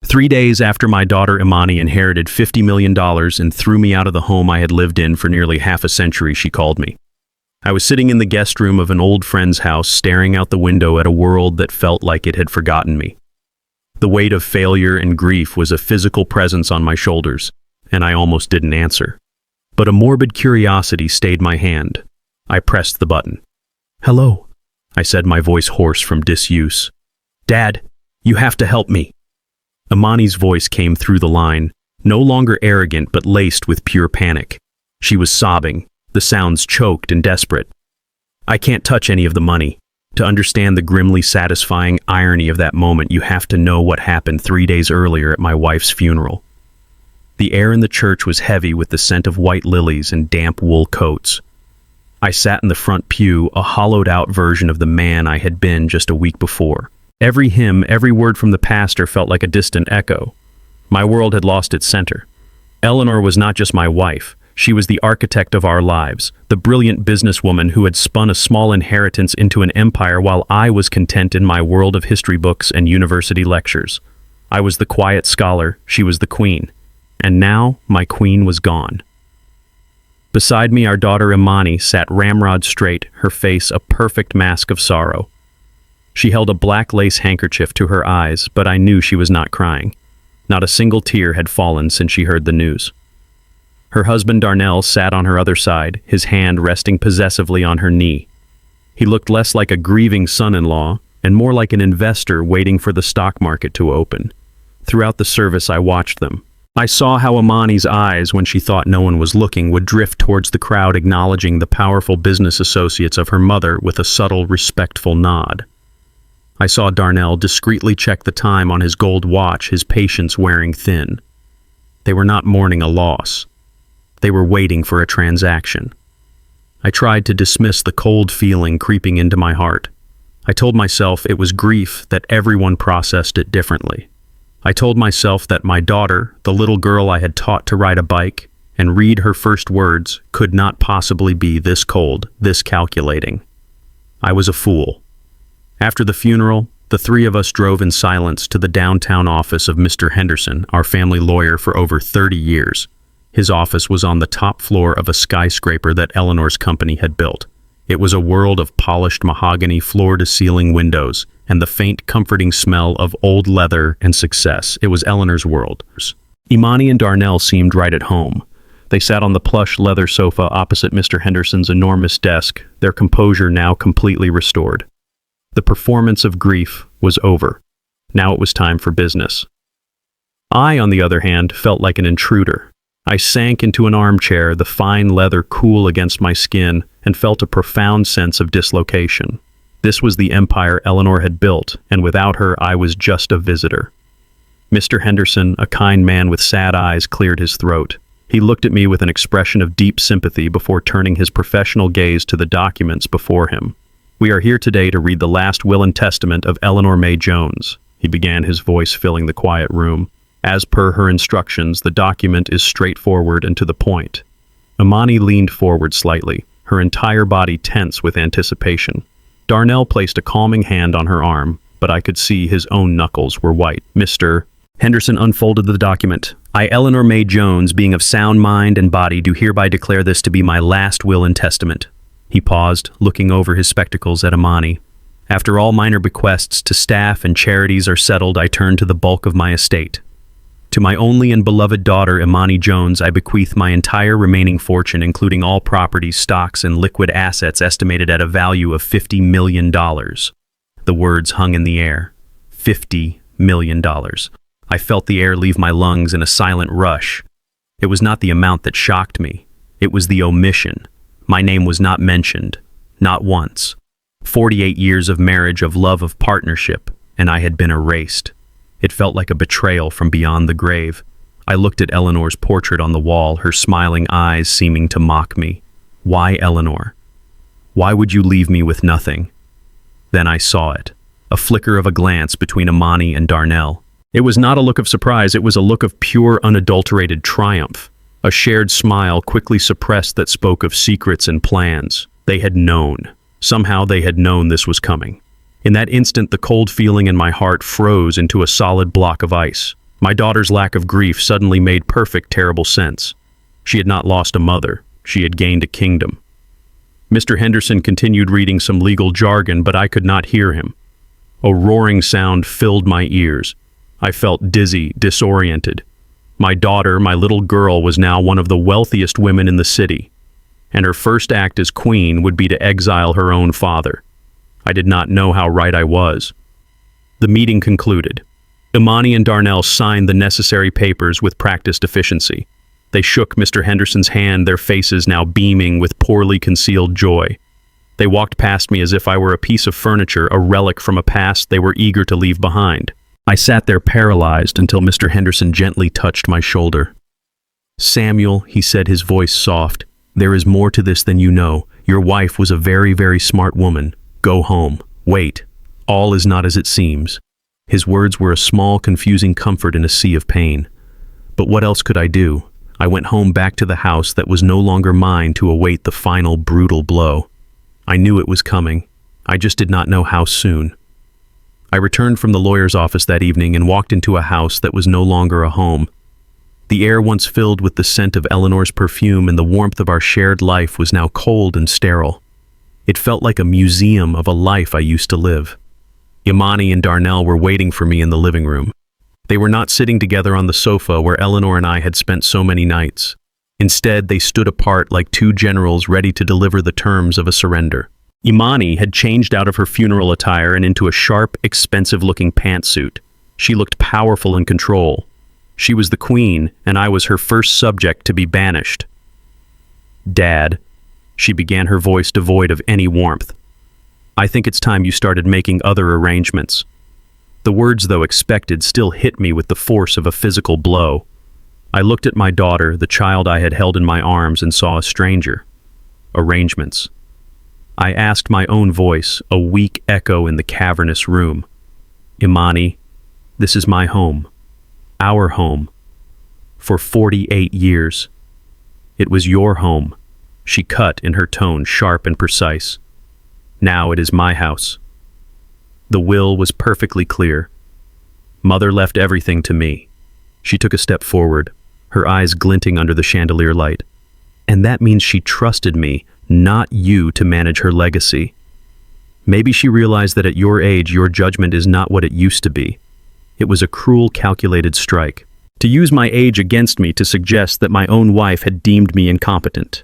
3 days after my daughter Imani inherited $50 million and threw me out of the home I had lived in for nearly half a century, she called me. I was sitting in the guest room of an old friend's house, staring out the window at a world that felt like it had forgotten me. The weight of failure and grief was a physical presence on my shoulders, and I almost didn't answer. But a morbid curiosity stayed my hand. I pressed the button. "Hello," I said, my voice hoarse from disuse. "Dad, you have to help me." Imani's voice came through the line, no longer arrogant but laced with pure panic. She was sobbing, the sounds choked and desperate. "I can't touch any of the money. To understand the grimly satisfying irony of that moment, you have to know what happened 3 days earlier at my wife's funeral." The air in the church was heavy with the scent of white lilies and damp wool coats. I sat in the front pew, a hollowed-out version of the man I had been just a week before. Every hymn, every word from the pastor felt like a distant echo. My world had lost its center. Eleanor was not just my wife. She was the architect of our lives, the brilliant businesswoman who had spun a small inheritance into an empire while I was content in my world of history books and university lectures. I was the quiet scholar, she was the queen. And now, my queen was gone. Beside me, our daughter Imani sat ramrod straight, her face a perfect mask of sorrow. She held a black lace handkerchief to her eyes, but I knew she was not crying. Not a single tear had fallen since she heard the news. Her husband Darnell sat on her other side, his hand resting possessively on her knee. He looked less like a grieving son-in-law and more like an investor waiting for the stock market to open. Throughout the service, I watched them. I saw how Imani's eyes, when she thought no one was looking, would drift towards the crowd, acknowledging the powerful business associates of her mother with a subtle, respectful nod. I saw Darnell discreetly check the time on his gold watch, his patience wearing thin. They were not mourning a loss. They were waiting for a transaction. I tried to dismiss the cold feeling creeping into my heart. I told myself it was grief, that everyone processed it differently. I told myself that my daughter, the little girl I had taught to ride a bike and read her first words, could not possibly be this cold, this calculating. I was a fool. After the funeral, the three of us drove in silence to the downtown office of Mr. Henderson, our family lawyer for over 30 years. His office was on the top floor of a skyscraper that Eleanor's company had built. It was a world of polished mahogany floor-to-ceiling windows and the faint, comforting smell of old leather and success. It was Eleanor's world. Imani and Darnell seemed right at home. They sat on the plush leather sofa opposite Mr. Henderson's enormous desk, their composure now completely restored. The performance of grief was over. Now it was time for business. I, on the other hand, felt like an intruder. I sank into an armchair, the fine leather cool against my skin, and felt a profound sense of dislocation. This was the empire Eleanor had built, and without her I was just a visitor. Mr. Henderson, a kind man with sad eyes, cleared his throat. He looked at me with an expression of deep sympathy before turning his professional gaze to the documents before him. "We are here today to read the last will and testament of Eleanor May Jones," he began, his voice filling the quiet room. "As per her instructions, the document is straightforward and to the point." Imani leaned forward slightly, her entire body tense with anticipation. Darnell placed a calming hand on her arm, but I could see his own knuckles were white. Mr. Henderson unfolded the document. "I, Eleanor May Jones, being of sound mind and body, do hereby declare this to be my last will and testament." He paused, looking over his spectacles at Imani. "After all minor bequests to staff and charities are settled, I turn to the bulk of my estate. To my only and beloved daughter, Imani Jones, I bequeath my entire remaining fortune, including all properties, stocks, and liquid assets estimated at a value of $50 million. The words hung in the air. $50 million. I felt the air leave my lungs in a silent rush. It was not the amount that shocked me. It was the omission. My name was not mentioned. Not once. 48 years of marriage, of love, of partnership, and I had been erased. It felt like a betrayal from beyond the grave. I looked at Eleanor's portrait on the wall, her smiling eyes seeming to mock me. Why, Eleanor? Why would you leave me with nothing? Then I saw it. A flicker of a glance between Imani and Darnell. It was not a look of surprise, it was a look of pure, unadulterated triumph. A shared smile quickly suppressed that spoke of secrets and plans. They had known. Somehow they had known this was coming. In that instant, the cold feeling in my heart froze into a solid block of ice. My daughter's lack of grief suddenly made perfect, terrible sense. She had not lost a mother. She had gained a kingdom. Mr. Henderson continued reading some legal jargon, but I could not hear him. A roaring sound filled my ears. I felt dizzy, disoriented. My daughter, my little girl, was now one of the wealthiest women in the city, and her first act as queen would be to exile her own father. I did not know how right I was. The meeting concluded. Imani and Darnell signed the necessary papers with practiced efficiency. They shook Mr. Henderson's hand, their faces now beaming with poorly concealed joy. They walked past me as if I were a piece of furniture, a relic from a past they were eager to leave behind. I sat there paralyzed until Mr. Henderson gently touched my shoulder. "Samuel," he said, his voice soft, "there is more to this than you know. Your wife was a very, very smart woman. Go home. Wait. All is not as it seems." His words were a small, confusing comfort in a sea of pain. But what else could I do? I went home back to the house that was no longer mine to await the final, brutal blow. I knew it was coming. I just did not know how soon. I returned from the lawyer's office that evening and walked into a house that was no longer a home. The air once filled with the scent of Eleanor's perfume and the warmth of our shared life was now cold and sterile. It felt like a museum of a life I used to live. Imani and Darnell were waiting for me in the living room. They were not sitting together on the sofa where Eleanor and I had spent so many nights. Instead, they stood apart like two generals ready to deliver the terms of a surrender. Imani had changed out of her funeral attire and into a sharp, expensive-looking pantsuit. She looked powerful in control. She was the queen, and I was her first subject to be banished. "Dad," she began, her voice devoid of any warmth, "I think it's time you started making other arrangements." The words, though expected, still hit me with the force of a physical blow. I looked at my daughter, the child I had held in my arms, and saw a stranger. Arrangements. I asked my own voice, a weak echo in the cavernous room. "Imani, this is my home. Our home. For 48 years. It was your home," she cut in her tone, sharp and precise. "Now it is my house." The will was perfectly clear. Mother left everything to me. She took a step forward, her eyes glinting under the chandelier light. "And that means she trusted me, not you, to manage her legacy. Maybe she realized that at your age, your judgment is not what it used to be. It was a cruel, calculated strike. To use my age against me to suggest that my own wife had deemed me incompetent."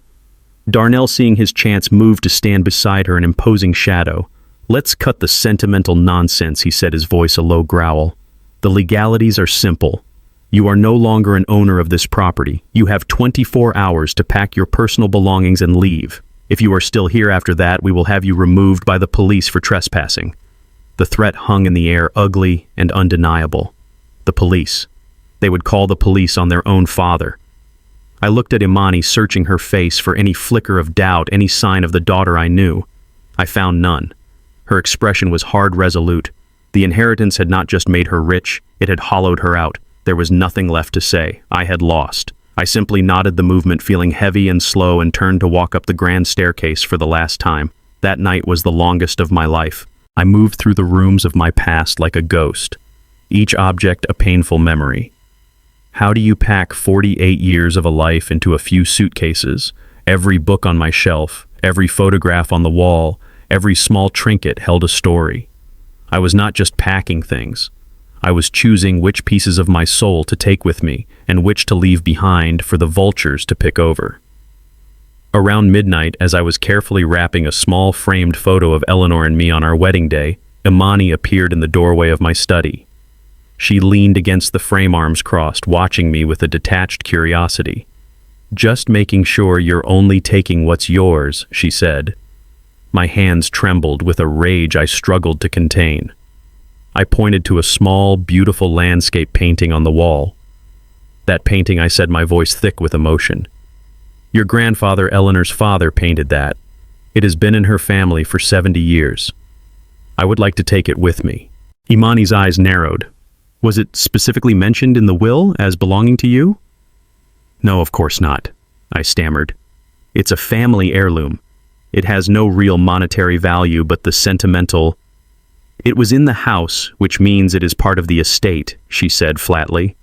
Darnell, seeing his chance, moved to stand beside her, an imposing shadow. "Let's cut the sentimental nonsense," he said, his voice a low growl. "The legalities are simple. You are no longer an owner of this property. You have 24 hours to pack your personal belongings and leave. If you are still here after that, we will have you removed by the police for trespassing." The threat hung in the air, ugly and undeniable. The police. They would call the police on their own father. I looked at Imani, searching her face for any flicker of doubt, any sign of the daughter I knew. I found none. Her expression was hard, resolute. The inheritance had not just made her rich, it had hollowed her out. There was nothing left to say. I had lost. I simply nodded the movement, feeling heavy and slow, and turned to walk up the grand staircase for the last time. That night was the longest of my life. I moved through the rooms of my past like a ghost, each object a painful memory. How do you pack 48 years of a life into a few suitcases? Every book on my shelf, every photograph on the wall, every small trinket held a story. I was not just packing things. I was choosing which pieces of my soul to take with me and which to leave behind for the vultures to pick over. Around midnight, as I was carefully wrapping a small framed photo of Eleanor and me on our wedding day, Imani appeared in the doorway of my study. She leaned against the frame, arms crossed, watching me with a detached curiosity. "Just making sure you're only taking what's yours," she said. My hands trembled with a rage I struggled to contain. I pointed to a small, beautiful landscape painting on the wall. "That painting," I said, my voice thick with emotion. "Your grandfather, Eleanor's father, painted that. It has been in her family for 70 years. I would like to take it with me." Imani's eyes narrowed. "Was it specifically mentioned in the will as belonging to you?" "No, of course not," I stammered. "It's a family heirloom. It has no real monetary value but the sentimental—" "It was in the house, which means it is part of the estate," she said flatly.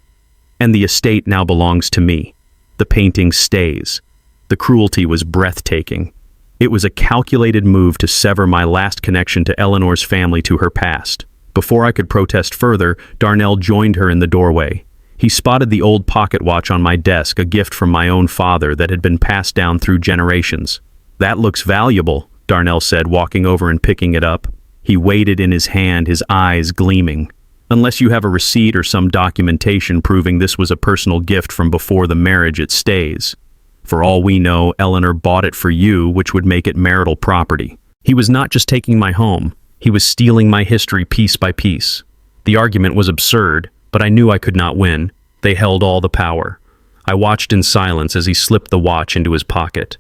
And the estate now belongs to me. The painting stays. The cruelty was breathtaking. It was a calculated move to sever my last connection to Eleanor's family to her past. Before I could protest further, Darnell joined her in the doorway. He spotted the old pocket watch on my desk, a gift from my own father that had been passed down through generations. "That looks valuable," Darnell said, walking over and picking it up. He weighed it in his hand, his eyes gleaming. "Unless you have a receipt or some documentation proving this was a personal gift from before the marriage, it stays. For all we know, Eleanor bought it for you, which would make it marital property." He was not just taking my home. He was stealing my history piece by piece. The argument was absurd, but I knew I could not win. They held all the power. I watched in silence as he slipped the watch into his pocket.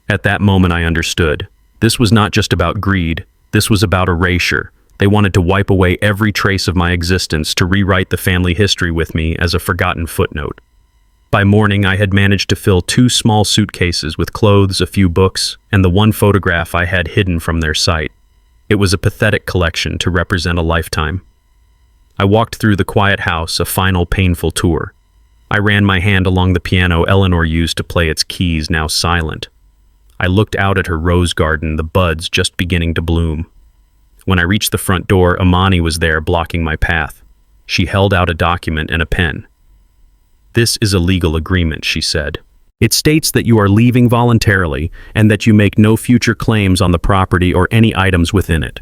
At that moment I understood. This was not just about greed. This was about erasure. They wanted to wipe away every trace of my existence, to rewrite the family history with me as a forgotten footnote. By morning, I had managed to fill 2 small suitcases with clothes, a few books, and the one photograph I had hidden from their sight. It was a pathetic collection to represent a lifetime. I walked through the quiet house, a final painful tour. I ran my hand along the piano Eleanor used to play its keys, now silent. I looked out at her rose garden, the buds just beginning to bloom. When I reached the front door, Imani was there, blocking my path. She held out a document and a pen. "This is a legal agreement," she said. "It states that you are leaving voluntarily and that you make no future claims on the property or any items within it.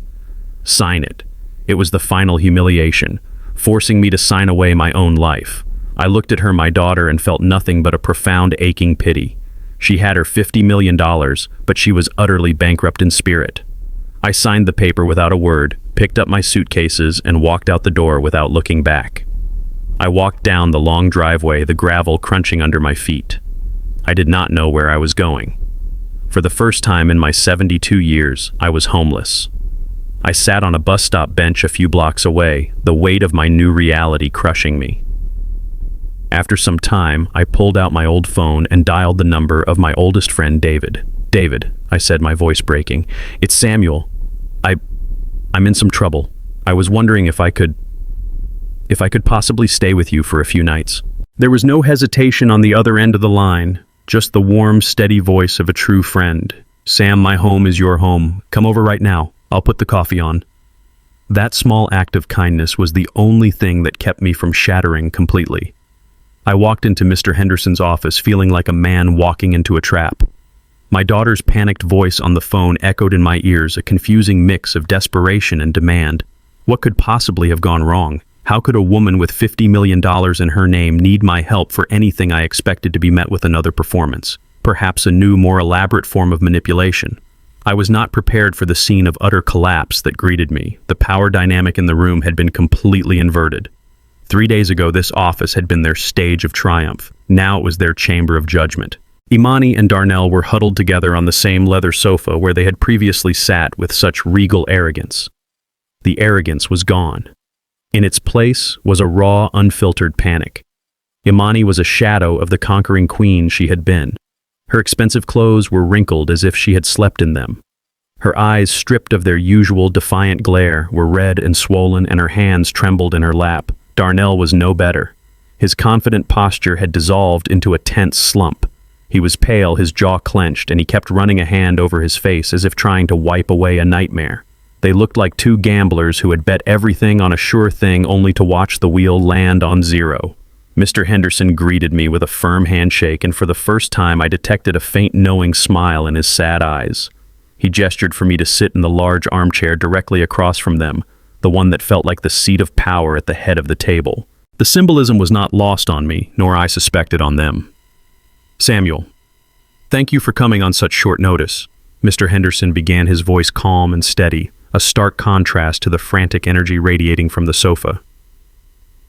Sign it." It was the final humiliation, forcing me to sign away my own life. I looked at her, my daughter, and felt nothing but a profound aching pity. She had her $50 million, but she was utterly bankrupt in spirit. I signed the paper without a word, picked up my suitcases, and walked out the door without looking back. I walked down the long driveway, the gravel crunching under my feet. I did not know where I was going. For the first time in my 72 years, I was homeless. I sat on a bus stop bench a few blocks away, the weight of my new reality crushing me. After some time, I pulled out my old phone and dialed the number of my oldest friend, David. "David," I said, my voice breaking. "It's Samuel. I'm in some trouble. I was wondering if I could possibly stay with you for a few nights." There was no hesitation on the other end of the line, just the warm, steady voice of a true friend. "Sam, my home is your home. Come over right now. I'll put the coffee on." That small act of kindness was the only thing that kept me from shattering completely. I walked into Mr. Henderson's office feeling like a man walking into a trap. My daughter's panicked voice on the phone echoed in my ears, a confusing mix of desperation and demand. What could possibly have gone wrong? How could a woman with $50 million in her name need my help for anything I expected to be met with another performance? Perhaps a new, more elaborate form of manipulation. I was not prepared for the scene of utter collapse that greeted me. The power dynamic in the room had been completely inverted. 3 days ago, this office had been their stage of triumph. Now it was their chamber of judgment. Imani and Darnell were huddled together on the same leather sofa where they had previously sat with such regal arrogance. The arrogance was gone. In its place was a raw, unfiltered panic. Imani was a shadow of the conquering queen she had been. Her expensive clothes were wrinkled as if she had slept in them. Her eyes, stripped of their usual defiant glare, were red and swollen, and her hands trembled in her lap. Darnell was no better. His confident posture had dissolved into a tense slump. He was pale, his jaw clenched, and he kept running a hand over his face as if trying to wipe away a nightmare. They looked like 2 gamblers who had bet everything on a sure thing only to watch the wheel land on zero. Mr. Henderson greeted me with a firm handshake, and for the first time I detected a faint knowing smile in his sad eyes. He gestured for me to sit in the large armchair directly across from them, the one that felt like the seat of power at the head of the table. The symbolism was not lost on me, nor I suspected on them. "Samuel, thank you for coming on such short notice." Mr. Henderson began, his voice calm and steady, a stark contrast to the frantic energy radiating from the sofa.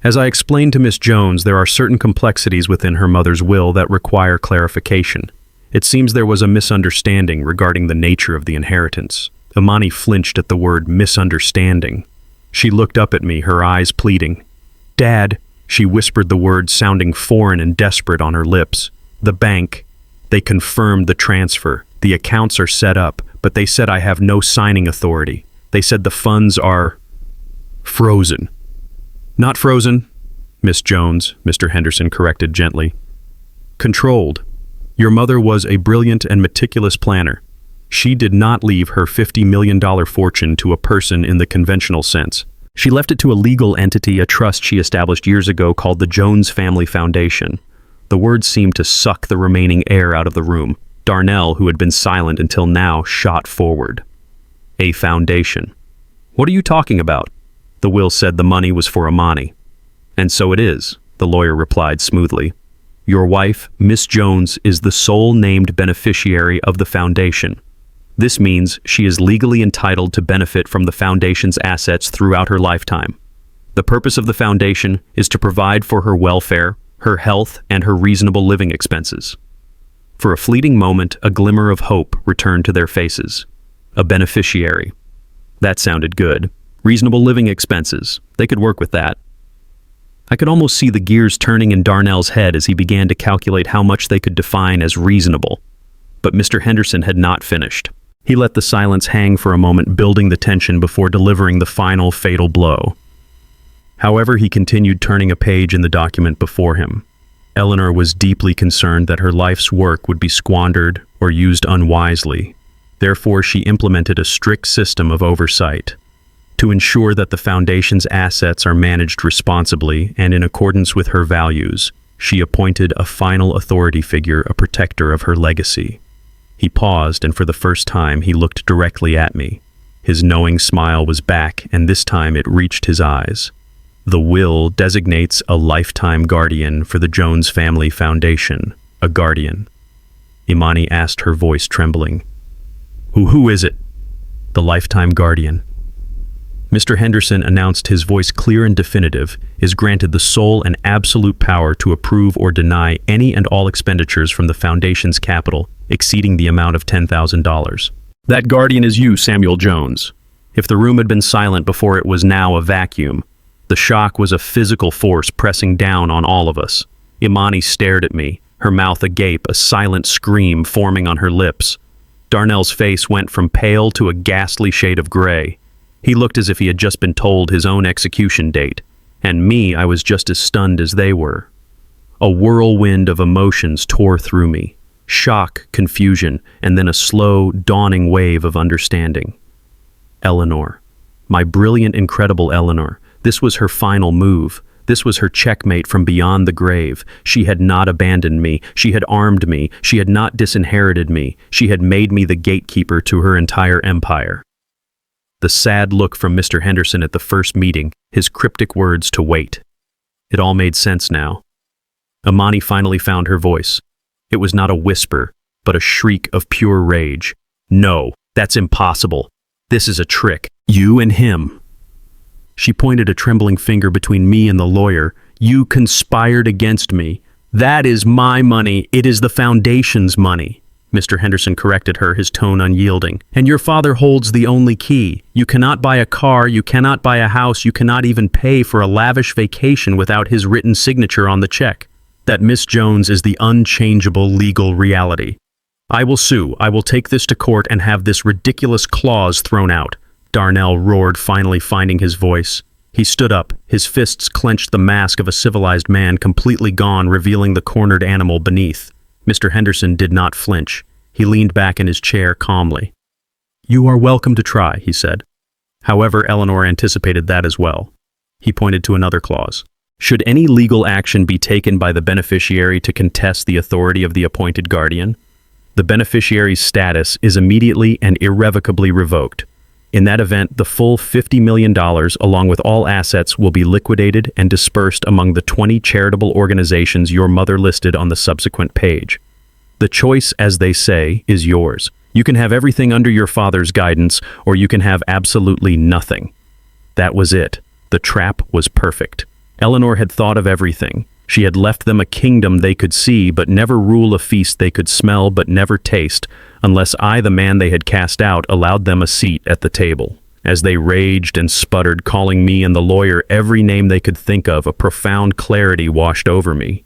"As I explained to Miss Jones, there are certain complexities within her mother's will that require clarification. It seems there was a misunderstanding regarding the nature of the inheritance." Imani flinched at the word misunderstanding. She looked up at me, her eyes pleading. "Dad," she whispered the word sounding foreign and desperate on her lips. "The bank, they confirmed the transfer. The accounts are set up, but they said I have no signing authority. They said the funds are frozen." "Not frozen. Miss Jones, Mr. Henderson corrected gently. Controlled. Your mother was a brilliant and meticulous planner. She did not leave her $50 million fortune to a person in the conventional sense. She left it to a legal entity, a trust she established years ago called the Jones Family Foundation. The words seemed to suck the remaining air out of the room. Darnell, who had been silent until now, shot forward. A foundation. What are you talking about? The will said the money was for Imani. And so it is, the lawyer replied smoothly. Your wife, Miss Jones, is the sole named beneficiary of the foundation. This means she is legally entitled to benefit from the foundation's assets throughout her lifetime. The purpose of the foundation is to provide for her welfare, her health, and her reasonable living expenses. For a fleeting moment, a glimmer of hope returned to their faces. A beneficiary. That sounded good. Reasonable living expenses. They could work with that. I could almost see the gears turning in Darnell's head as he began to calculate how much they could define as reasonable. But Mr. Henderson had not finished. He let the silence hang for a moment, building the tension before delivering the final fatal blow. However, he continued turning a page in the document before him. Eleanor was deeply concerned that her life's work would be squandered or used unwisely. Therefore, she implemented a strict system of oversight. To ensure that the foundation's assets are managed responsibly and in accordance with her values, she appointed a final authority figure, a protector of her legacy. He paused, and for the first time he looked directly at me. His knowing smile was back, and this time it reached his eyes. The will designates a lifetime guardian for the Jones Family Foundation, a guardian. Imani asked, her voice trembling. Who is it? The lifetime guardian. Mr. Henderson announced, his voice clear and definitive, is granted the sole and absolute power to approve or deny any and all expenditures from the Foundation's capital exceeding the amount of $10,000. That guardian is you, Samuel Jones. If the room had been silent before, it was now a vacuum. The shock was a physical force pressing down on all of us. Imani stared at me, her mouth agape, a silent scream forming on her lips. Darnell's face went from pale to a ghastly shade of gray. He looked as if he had just been told his own execution date, and me, I was just as stunned as they were. A whirlwind of emotions tore through me. Shock, confusion, and then a slow, dawning wave of understanding. Eleanor. My brilliant, incredible Eleanor. This was her final move. This was her checkmate from beyond the grave. She had not abandoned me. She had armed me. She had not disinherited me. She had made me the gatekeeper to her entire empire. The sad look from Mr. Henderson at the first meeting, his cryptic words to wait. It all made sense now. Imani finally found her voice. It was not a whisper, but a shriek of pure rage. No, that's impossible. This is a trick. You and him. She pointed a trembling finger between me and the lawyer. You conspired against me. That is my money. It is the Foundation's money. Mr. Henderson corrected her, his tone unyielding. And your father holds the only key. You cannot buy a car, you cannot buy a house, you cannot even pay for a lavish vacation without his written signature on the check. That Miss Jones is the unchangeable legal reality. I will sue. I will take this to court and have this ridiculous clause thrown out. Darnell roared, finally finding his voice. He stood up. His fists clenched the mask of a civilized man, completely gone, revealing the cornered animal beneath. Mr. Henderson did not flinch. He leaned back in his chair calmly. You are welcome to try, he said. However, Eleanor anticipated that as well. He pointed to another clause. Should any legal action be taken by the beneficiary to contest the authority of the appointed guardian, the beneficiary's status is immediately and irrevocably revoked. In that event, the full $50 million, along with all assets, will be liquidated and dispersed among the 20 charitable organizations your mother listed on the subsequent page. The choice, as they say, is yours. You can have everything under your father's guidance, or you can have absolutely nothing. That was it. The trap was perfect. Eleanor had thought of everything. She had left them a kingdom they could see, but never rule a feast they could smell but never taste, unless I, the man they had cast out, allowed them a seat at the table. As they raged and sputtered, calling me and the lawyer every name they could think of, a profound clarity washed over me.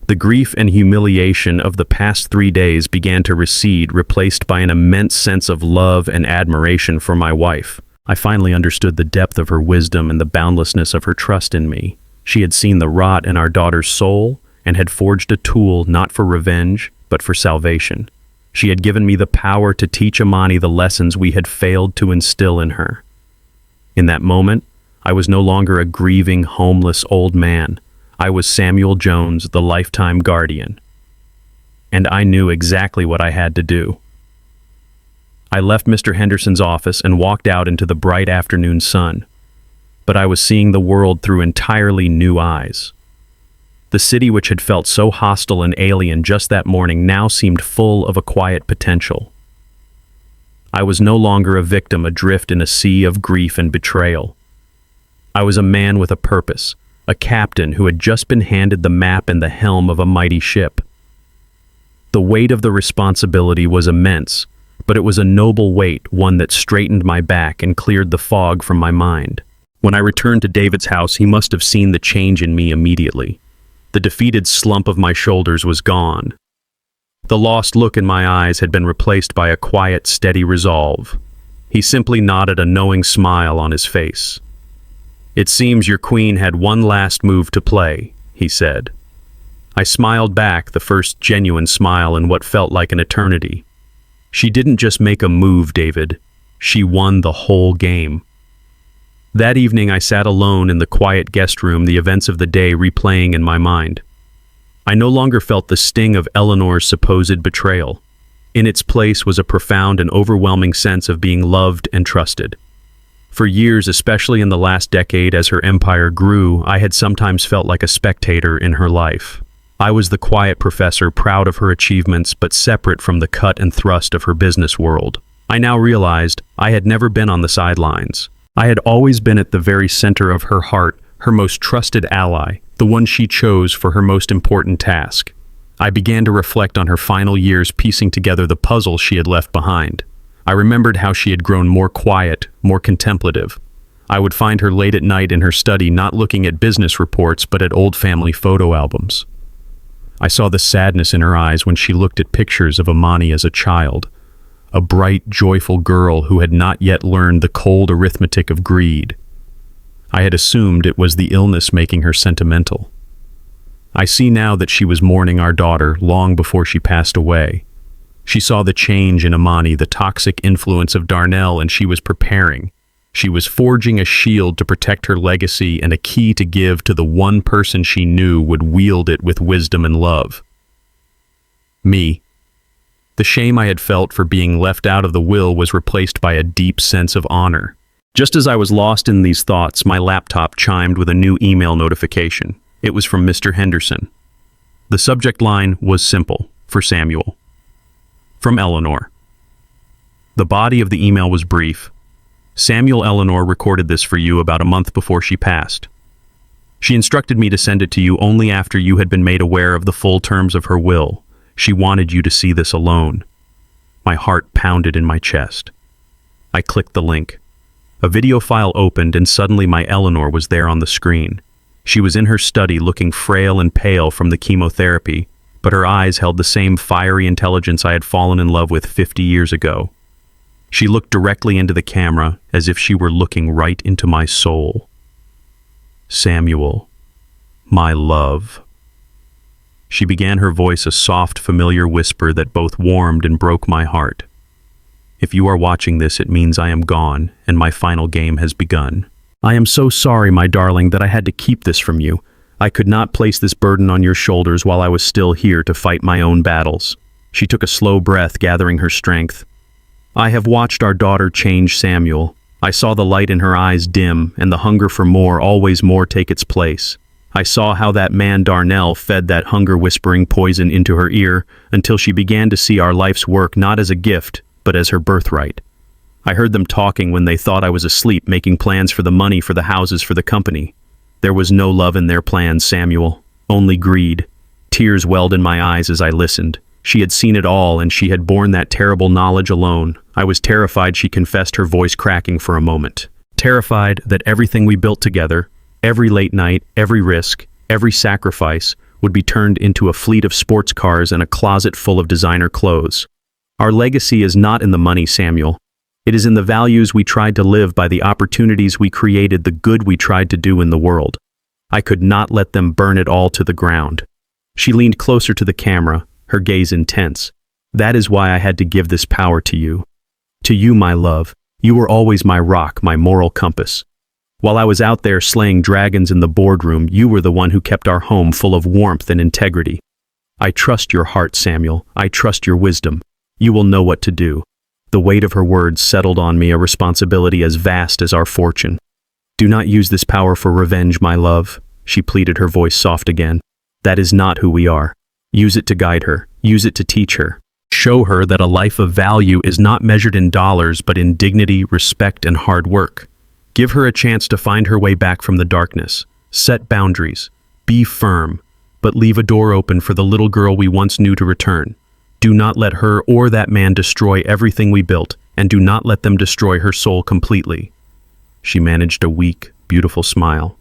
The grief and humiliation of the past 3 days began to recede, replaced by an immense sense of love and admiration for my wife. I finally understood the depth of her wisdom and the boundlessness of her trust in me. She had seen the rot in our daughter's soul and had forged a tool not for revenge, but for salvation. She had given me the power to teach Imani the lessons we had failed to instill in her. In that moment, I was no longer a grieving, homeless old man. I was Samuel Jones, the lifetime guardian. And I knew exactly what I had to do. I left Mr. Henderson's office and walked out into the bright afternoon sun. But I was seeing the world through entirely new eyes. The city which had felt so hostile and alien just that morning now seemed full of a quiet potential. I was no longer a victim adrift in a sea of grief and betrayal. I was a man with a purpose, a captain who had just been handed the map and the helm of a mighty ship. The weight of the responsibility was immense, but it was a noble weight, one that straightened my back and cleared the fog from my mind. When I returned to David's house, he must have seen the change in me immediately. The defeated slump of my shoulders was gone. The lost look in my eyes had been replaced by a quiet, steady resolve. He simply nodded, a knowing smile on his face. "It seems your queen had one last move to play," he said. I smiled back, the first genuine smile in what felt like an eternity. "She didn't just make a move, David. She won the whole game." That evening I sat alone in the quiet guest room, the events of the day replaying in my mind. I no longer felt the sting of Eleanor's supposed betrayal. In its place was a profound and overwhelming sense of being loved and trusted. For years, especially in the last decade as her empire grew, I had sometimes felt like a spectator in her life. I was the quiet professor, proud of her achievements but separate from the cut and thrust of her business world. I now realized I had never been on the sidelines. I had always been at the very center of her heart, her most trusted ally, the one she chose for her most important task. I began to reflect on her final years, piecing together the puzzle she had left behind. I remembered how she had grown more quiet, more contemplative. I would find her late at night in her study, not looking at business reports but at old family photo albums. I saw the sadness in her eyes when she looked at pictures of Imani as a child. A bright, joyful girl who had not yet learned the cold arithmetic of greed. I had assumed it was the illness making her sentimental. I see now that she was mourning our daughter long before she passed away. She saw the change in Imani, the toxic influence of Darnell, and she was preparing. She was forging a shield to protect her legacy and a key to give to the one person she knew would wield it with wisdom and love. Me. The shame I had felt for being left out of the will was replaced by a deep sense of honor. Just as I was lost in these thoughts, my laptop chimed with a new email notification. It was from Mr. Henderson. The subject line was simple, for Samuel. From Eleanor. The body of the email was brief. "Samuel, Eleanor recorded this for you about a month before she passed. She instructed me to send it to you only after you had been made aware of the full terms of her will. She wanted you to see this alone." My heart pounded in my chest. I clicked the link. A video file opened and suddenly my Eleanor was there on the screen. She was in her study looking frail and pale from the chemotherapy, but her eyes held the same fiery intelligence I had fallen in love with 50 years ago. She looked directly into the camera as if she were looking right into my soul. "Samuel, my love." She began, her voice a soft, familiar whisper that both warmed and broke my heart. "If you are watching this, it means I am gone, and my final game has begun. I am so sorry, my darling, that I had to keep this from you. I could not place this burden on your shoulders while I was still here to fight my own battles." She took a slow breath, gathering her strength. "I have watched our daughter change, Samuel. I saw the light in her eyes dim, and the hunger for more, always more, take its place. I saw how that man Darnell fed that hunger-whispering poison into her ear until she began to see our life's work not as a gift, but as her birthright. I heard them talking when they thought I was asleep, making plans for the money, for the houses, for the company. There was no love in their plans, Samuel, only greed. Tears welled in my eyes as I listened. She had seen it all, and she had borne that terrible knowledge alone. I was terrified, she confessed, her voice cracking for a moment. Terrified that everything we built together, every late night, every risk, every sacrifice, would be turned into a fleet of sports cars and a closet full of designer clothes. Our legacy is not in the money, Samuel. It is in the values we tried to live by, the opportunities we created, the good we tried to do in the world. I could not let them burn it all to the ground. She leaned closer to the camera, her gaze intense. That is why I had to give this power to you. To you, my love. You were always my rock, my moral compass. While I was out there slaying dragons in the boardroom, you were the one who kept our home full of warmth and integrity. I trust your heart, Samuel. I trust your wisdom. You will know what to do. The weight of her words settled on me, a responsibility as vast as our fortune. Do not use this power for revenge, my love, she pleaded, her voice soft again. That is not who we are. Use it to guide her. Use it to teach her. Show her that a life of value is not measured in dollars, but in dignity, respect, and hard work. Give her a chance to find her way back from the darkness. Set boundaries. Be firm, but leave a door open for the little girl we once knew to return. Do not let her or that man destroy everything we built, and do not let them destroy her soul completely. She managed a weak, beautiful smile.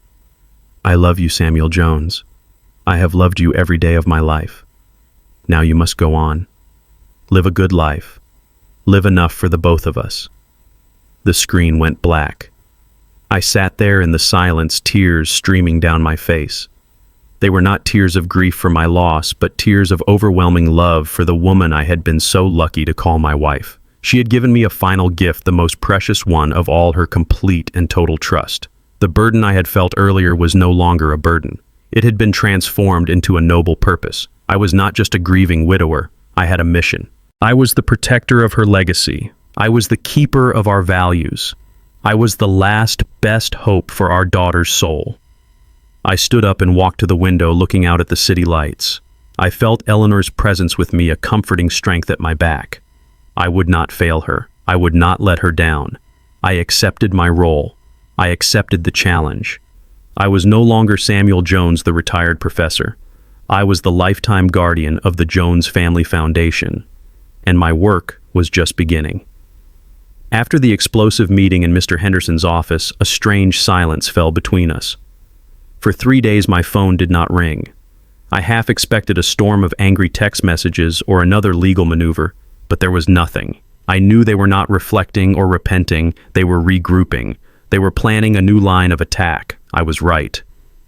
I love you, Samuel Jones. I have loved you every day of my life. Now you must go on. Live a good life. Live enough for the both of us. The screen went black. I sat there in the silence, tears streaming down my face. They were not tears of grief for my loss, but tears of overwhelming love for the woman I had been so lucky to call my wife. She had given me a final gift, the most precious one of all, her complete and total trust. The burden I had felt earlier was no longer a burden. It had been transformed into a noble purpose. I was not just a grieving widower. I had a mission. I was the protector of her legacy. I was the keeper of our values. I was the last best hope for our daughter's soul. I stood up and walked to the window, looking out at the city lights. I felt Eleanor's presence with me, a comforting strength at my back. I would not fail her. I would not let her down. I accepted my role. I accepted the challenge. I was no longer Samuel Jones, the retired professor. I was the lifetime guardian of the Jones Family Foundation, and my work was just beginning. After the explosive meeting in Mr. Henderson's office, a strange silence fell between us. For 3 days my phone did not ring. I half expected a storm of angry text messages or another legal maneuver, but there was nothing. I knew they were not reflecting or repenting, they were regrouping. They were planning a new line of attack. I was right.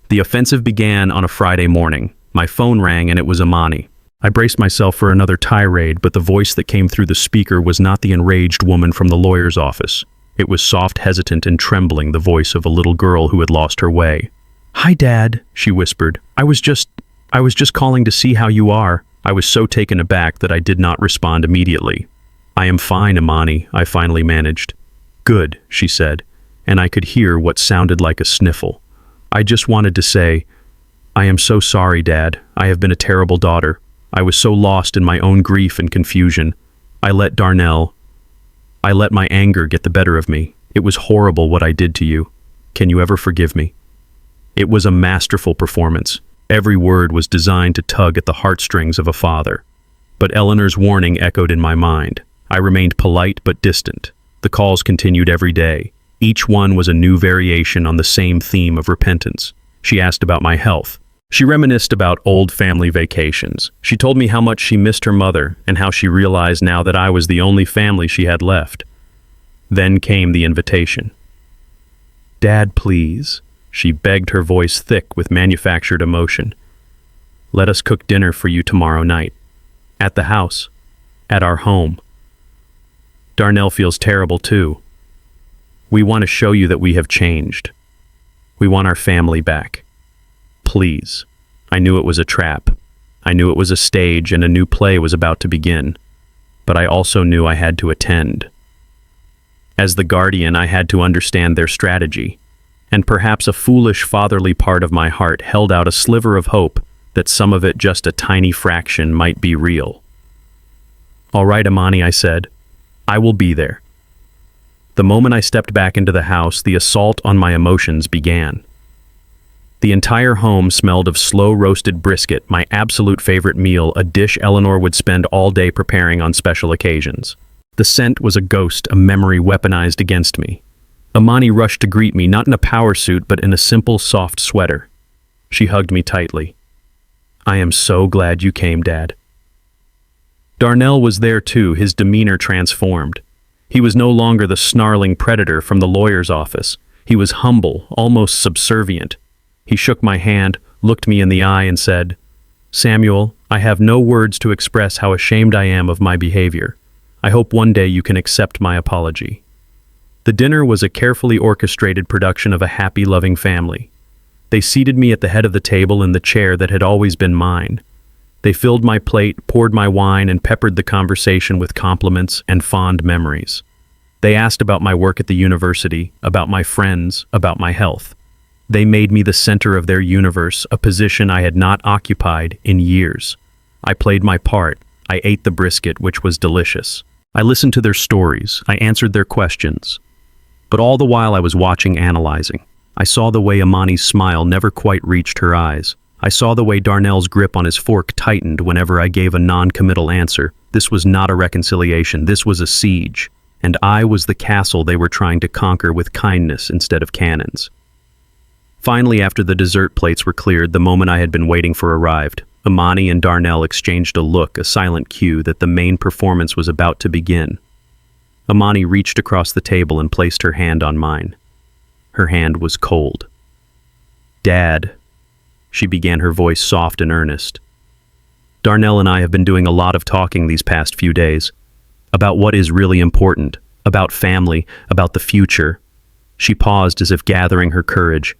The offensive began on a Friday morning. My phone rang and it was Imani. I braced myself for another tirade, but the voice that came through the speaker was not the enraged woman from the lawyer's office. It was soft, hesitant, and trembling, the voice of a little girl who had lost her way. "Hi, Dad," she whispered. I was just calling to see how you are." I was so taken aback that I did not respond immediately. "I am fine, Imani," I finally managed. "Good," she said, and I could hear what sounded like a sniffle. "I just wanted to say, I am so sorry, Dad. I have been a terrible daughter. I was so lost in my own grief and confusion. I let my anger get the better of me. It was horrible what I did to you. Can you ever forgive me?" It was a masterful performance. Every word was designed to tug at the heartstrings of a father. But Eleanor's warning echoed in my mind. I remained polite but distant. The calls continued every day. Each one was a new variation on the same theme of repentance. She asked about my health. She reminisced about old family vacations. She told me how much she missed her mother and how she realized now that I was the only family she had left. Then came the invitation. "Dad, please," she begged, her voice thick with manufactured emotion. "Let us cook dinner for you tomorrow night. At the house. At our home. Darnell feels terrible too. We want to show you that we have changed. We want our family back. Please." I knew it was a trap. I knew it was a stage and a new play was about to begin. But I also knew I had to attend. As the guardian, I had to understand their strategy. And perhaps a foolish fatherly part of my heart held out a sliver of hope that some of it, just a tiny fraction, might be real. "All right, Imani," I said. "I will be there." The moment I stepped back into the house, the assault on my emotions began. The entire home smelled of slow-roasted brisket, my absolute favorite meal, a dish Eleanor would spend all day preparing on special occasions. The scent was a ghost, a memory weaponized against me. Imani rushed to greet me, not in a power suit, but in a simple, soft sweater. She hugged me tightly. "I am so glad you came, Dad." Darnell was there too, his demeanor transformed. He was no longer the snarling predator from the lawyer's office. He was humble, almost subservient. He shook my hand, looked me in the eye, and said, "Samuel, I have no words to express how ashamed I am of my behavior. I hope one day you can accept my apology." The dinner was a carefully orchestrated production of a happy, loving family. They seated me at the head of the table in the chair that had always been mine. They filled my plate, poured my wine, and peppered the conversation with compliments and fond memories. They asked about my work at the university, about my friends, about my health. They made me the center of their universe, a position I had not occupied in years. I played my part. I ate the brisket, which was delicious. I listened to their stories. I answered their questions. But all the while I was watching, analyzing. I saw the way Imani's smile never quite reached her eyes. I saw the way Darnell's grip on his fork tightened whenever I gave a non-committal answer. This was not a reconciliation. This was a siege. And I was the castle they were trying to conquer with kindness instead of cannons. Finally, after the dessert plates were cleared, the moment I had been waiting for arrived. Imani and Darnell exchanged a look, a silent cue that the main performance was about to begin. Imani reached across the table and placed her hand on mine. Her hand was cold. "Dad," she began, her voice soft and earnest. "Darnell and I have been doing a lot of talking these past few days about what is really important, about family, about the future." She paused as if gathering her courage.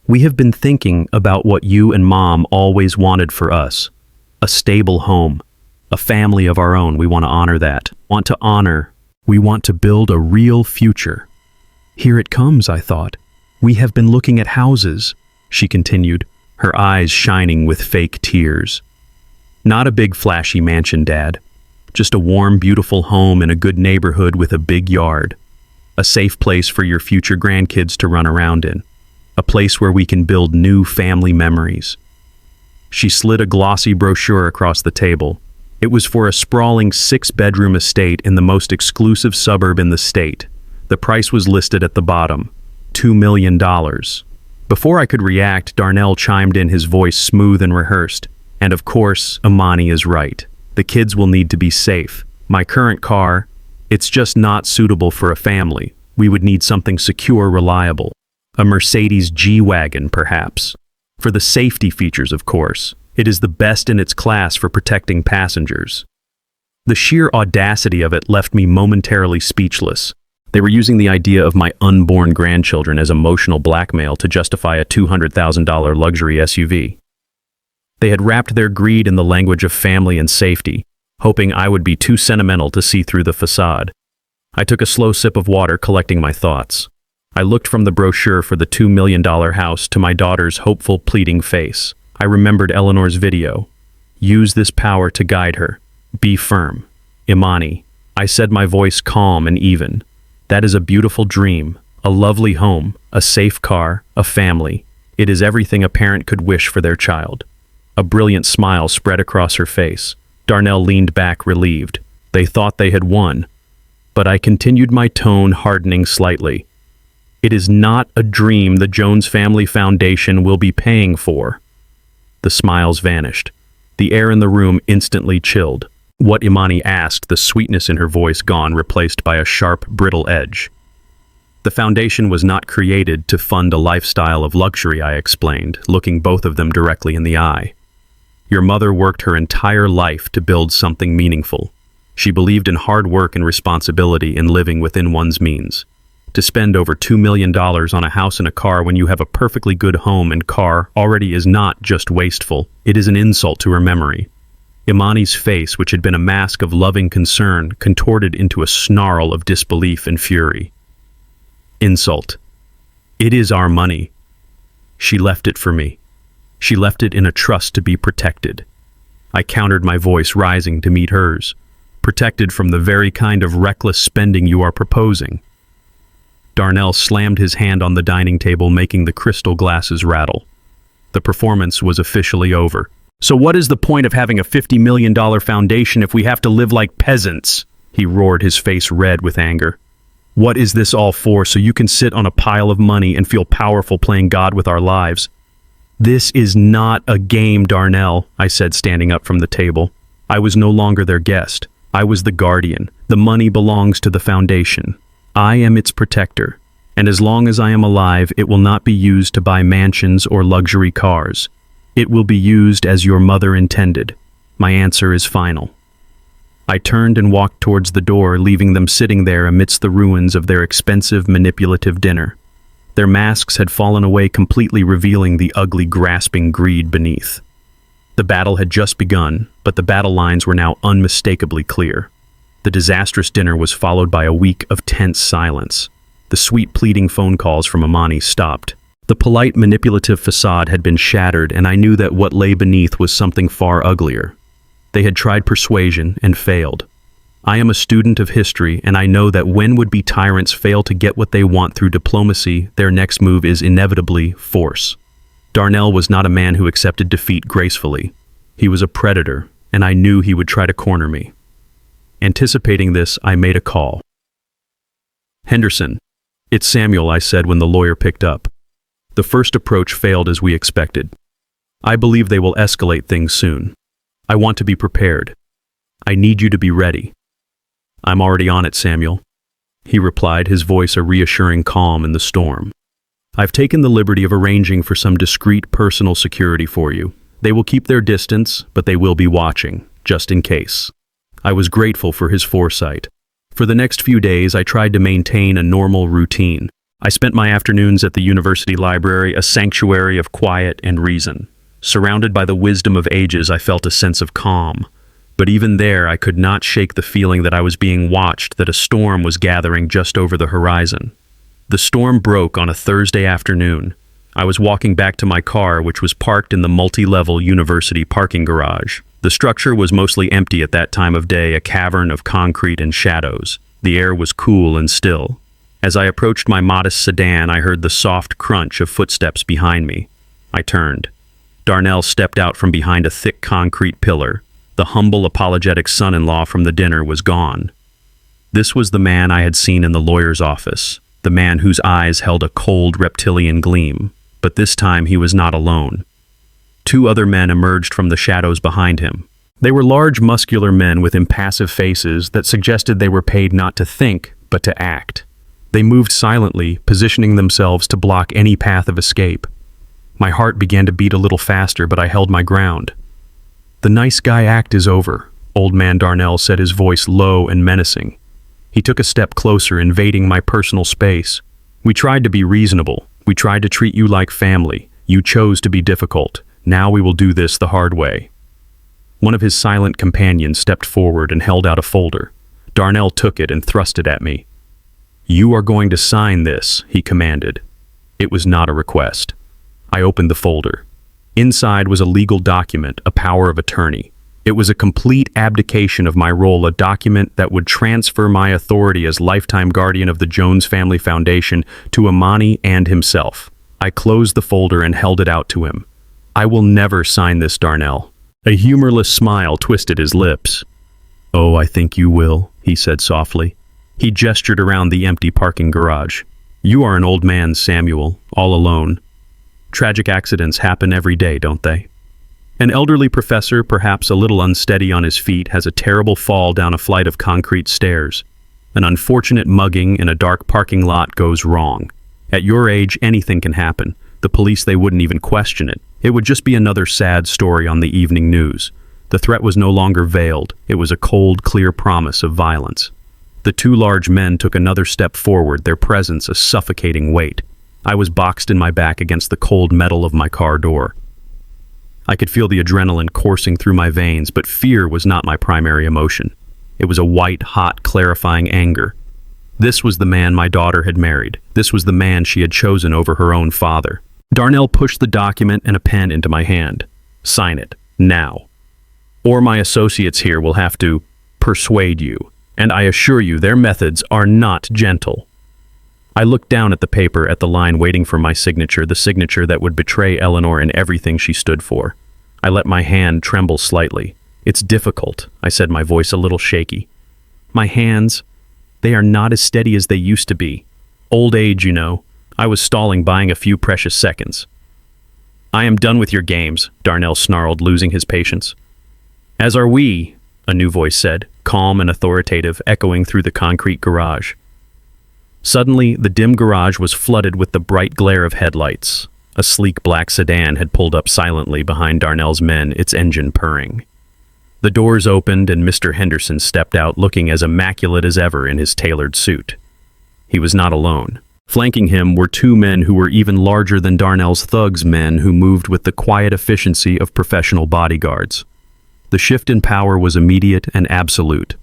"We have been thinking about what you and Mom always wanted for us. A stable home, a family of our own. We want to honor that. We want to build a real future." "Here it comes," I thought. "We have been looking at houses," she continued, her eyes shining with fake tears. "Not a big flashy mansion, Dad. Just a warm, beautiful home in a good neighborhood with a big yard. A safe place for your future grandkids to run around in. A place where we can build new family memories." She slid a glossy brochure across the table. It was for a sprawling 6-bedroom estate in the most exclusive suburb in the state. The price was listed at the bottom, $2 million. Before I could react, Darnell chimed in, his voice smooth and rehearsed. "And of course, Imani is right. The kids will need to be safe. My current car, it's just not suitable for a family. We would need something secure, reliable. A Mercedes G-Wagon, perhaps. For the safety features, of course. It is the best in its class for protecting passengers." The sheer audacity of it left me momentarily speechless. They were using the idea of my unborn grandchildren as emotional blackmail to justify a $200,000 luxury SUV. They had wrapped their greed in the language of family and safety, hoping I would be too sentimental to see through the facade. I took a slow sip of water, collecting my thoughts. I looked from the brochure for the $2 million house to my daughter's hopeful, pleading face. I remembered Eleanor's video. "Use this power to guide her. Be firm. Imani," I said, my voice calm and even. "That is a beautiful dream, a lovely home, a safe car, a family. It is everything a parent could wish for their child." A brilliant smile spread across her face. Darnell leaned back, relieved. They thought they had won. But I continued, my tone hardening slightly. "It is not a dream the Jones Family Foundation will be paying for." The smiles vanished. The air in the room instantly chilled. What Imani asked, the sweetness in her voice gone, replaced by a sharp, brittle edge. "The foundation was not created to fund a lifestyle of luxury," I explained, looking both of them directly in the eye. "Your mother worked her entire life to build something meaningful. She believed in hard work and responsibility, in living within one's means. To spend over $2 million on a house and a car when you have a perfectly good home and car already is not just wasteful, it is an insult to her memory." Imani's face, which had been a mask of loving concern, contorted into a snarl of disbelief and fury. "Insult. It is our money. She left it for me. She left it in a trust to be protected." I countered, my voice rising to meet hers. "Protected from the very kind of reckless spending you are proposing." Darnell slammed his hand on the dining table, making the crystal glasses rattle. The performance was officially over. "So what is the point of having a $50 million foundation if we have to live like peasants?" he roared, his face red with anger. "What is this all for, so you can sit on a pile of money and feel powerful playing God with our lives?" "This is not a game, Darnell," I said, standing up from the table. I was no longer their guest. I was the guardian. The money belongs to the foundation. I am its protector. And as long as I am alive, it will not be used to buy mansions or luxury cars. It will be used as your mother intended. My answer is final." I turned and walked towards the door, leaving them sitting there amidst the ruins of their expensive, manipulative dinner. Their masks had fallen away, completely revealing the ugly, grasping greed beneath. The battle had just begun, but the battle lines were now unmistakably clear. The disastrous dinner was followed by a week of tense silence. The sweet, pleading phone calls from Imani stopped. The polite, manipulative facade had been shattered, and I knew that what lay beneath was something far uglier. They had tried persuasion and failed. I am a student of history, and I know that when would-be tyrants fail to get what they want through diplomacy, their next move is inevitably force. Darnell was not a man who accepted defeat gracefully. He was a predator, and I knew he would try to corner me. Anticipating this, I made a call. "Henderson, it's Samuel," I said when the lawyer picked up. "The first approach failed as we expected. I believe they will escalate things soon. I want to be prepared. I need you to be ready." "I'm already on it, Samuel," he replied, his voice a reassuring calm in the storm. "I've taken the liberty of arranging for some discreet personal security for you. They will keep their distance, but they will be watching, just in case." I was grateful for his foresight. For the next few days, I tried to maintain a normal routine. I spent my afternoons at the university library, a sanctuary of quiet and reason. Surrounded by the wisdom of ages, I felt a sense of calm. But even there, I could not shake the feeling that I was being watched, that a storm was gathering just over the horizon. The storm broke on a Thursday afternoon. I was walking back to my car, which was parked in the multi-level university parking garage. The structure was mostly empty at that time of day, a cavern of concrete and shadows. The air was cool and still. As I approached my modest sedan, I heard the soft crunch of footsteps behind me. I turned. Darnell stepped out from behind a thick concrete pillar. The humble, apologetic son-in-law from the dinner was gone. This was the man I had seen in the lawyer's office, the man whose eyes held a cold, reptilian gleam. But this time he was not alone. Two other men emerged from the shadows behind him. They were large, muscular men with impassive faces that suggested they were paid not to think, but to act. They moved silently, positioning themselves to block any path of escape. My heart began to beat a little faster, but I held my ground. "The nice guy act is over," Old Man Darnell said, his voice low and menacing. He took a step closer, invading my personal space. "We tried to be reasonable. We tried to treat you like family. You chose to be difficult. Now we will do this the hard way." One of his silent companions stepped forward and held out a folder. Darnell took it and thrust it at me. "You are going to sign this," he commanded. It was not a request. I opened the folder. Inside was a legal document, a power of attorney. It was a complete abdication of my role, a document that would transfer my authority as lifetime guardian of the Jones Family Foundation to Imani and himself. I closed the folder and held it out to him. "I will never sign this, Darnell." A humorless smile twisted his lips. "Oh, I think you will," he said softly. He gestured around the empty parking garage. "You are an old man, Samuel, all alone. Tragic accidents happen every day, don't they? An elderly professor, perhaps a little unsteady on his feet, has a terrible fall down a flight of concrete stairs. An unfortunate mugging in a dark parking lot goes wrong. At your age, anything can happen. The police, they wouldn't even question it. It would just be another sad story on the evening news. The threat was no longer veiled. It was a cold, clear promise of violence." The two large men took another step forward, their presence a suffocating weight. I was boxed in my back against the cold metal of my car door. I could feel the adrenaline coursing through my veins, but fear was not my primary emotion. It was a white, hot, clarifying anger. This was the man my daughter had married. This was the man she had chosen over her own father. Darnell pushed the document and a pen into my hand. "Sign it, now. Or my associates here will have to persuade you, and I assure you their methods are not gentle." I looked down at the paper, at the line waiting for my signature, the signature that would betray Eleanor and everything she stood for. I let my hand tremble slightly. "It's difficult," I said, my voice a little shaky. "My hands, they are not as steady as they used to be. Old age, you know." I was stalling, buying a few precious seconds. "I am done with your games," Darnell snarled, losing his patience. "As are we," a new voice said, calm and authoritative, echoing through the concrete garage. Suddenly, the dim garage was flooded with the bright glare of headlights. A sleek black sedan had pulled up silently behind Darnell's men, its engine purring. The doors opened and Mr. Henderson stepped out looking as immaculate as ever in his tailored suit. He was not alone. Flanking him were two men who were even larger than Darnell's thugs, men who moved with the quiet efficiency of professional bodyguards. The shift in power was immediate and absolute.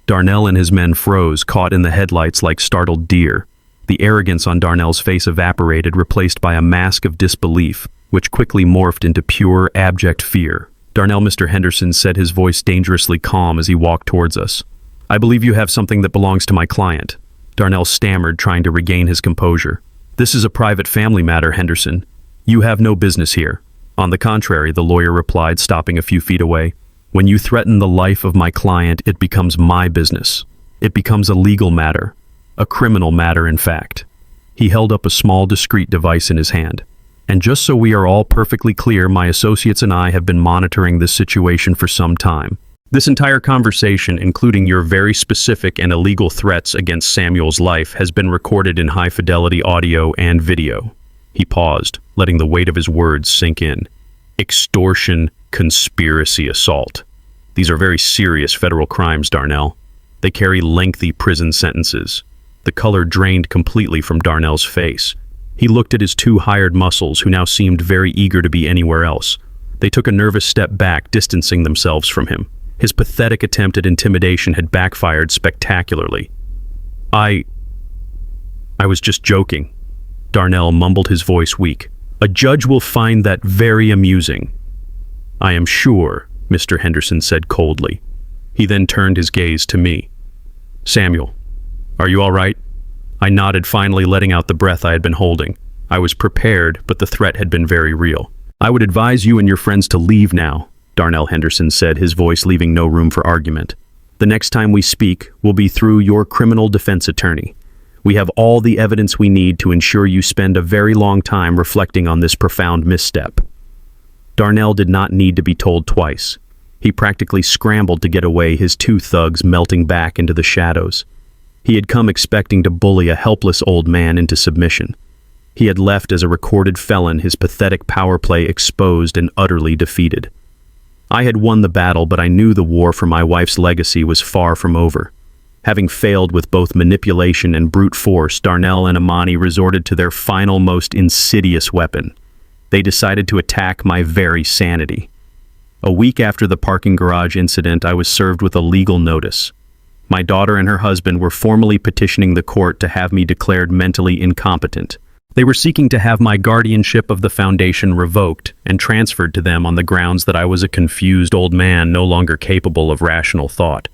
Darnell and his men froze, caught in the headlights like startled deer. The arrogance on Darnell's face evaporated, replaced by a mask of disbelief, which quickly morphed into pure, abject fear. Darnell, Mr. Henderson said, his voice dangerously calm as he walked towards us. "I believe you have something that belongs to my client." Darnell stammered, trying to regain his composure. "This is a private family matter, Henderson. You have no business here." "On the contrary," the lawyer replied, stopping a few feet away. "When you threaten the life of my client, it becomes my business. It becomes a legal matter. A criminal matter, in fact." He held up a small, discreet device in his hand. "And just so we are all perfectly clear, my associates and I have been monitoring this situation for some time. This entire conversation, including your very specific and illegal threats against Samuel's life, has been recorded in high-fidelity audio and video." He paused, letting the weight of his words sink in. "Extortion, conspiracy, assault. These are very serious federal crimes, Darnell. They carry lengthy prison sentences." The color drained completely from Darnell's face. He looked at his two hired muscles, who now seemed very eager to be anywhere else. They took a nervous step back, distancing themselves from him. His pathetic attempt at intimidation had backfired spectacularly. I was just joking." Darnell mumbled, his voice weak. "A judge will find that very amusing." "I am sure," Mr. Henderson said coldly. He then turned his gaze to me. "Samuel, are you all right?" I nodded, finally letting out the breath I had been holding. I was prepared, but the threat had been very real. "I would advise you and your friends to leave now," Darnell Henderson said, his voice leaving no room for argument. "The next time we speak will be through your criminal defense attorney. We have all the evidence we need to ensure you spend a very long time reflecting on this profound misstep." Darnell did not need to be told twice. He practically scrambled to get away, his two thugs melting back into the shadows. He had come expecting to bully a helpless old man into submission. He had left as a recorded felon, his pathetic power play exposed and utterly defeated. I had won the battle, but I knew the war for my wife's legacy was far from over. Having failed with both manipulation and brute force, Darnell and Imani resorted to their final, most insidious weapon. They decided to attack my very sanity. A week after the parking garage incident, I was served with a legal notice. My daughter and her husband were formally petitioning the court to have me declared mentally incompetent. They were seeking to have my guardianship of the foundation revoked and transferred to them on the grounds that I was a confused old man no longer capable of rational thought.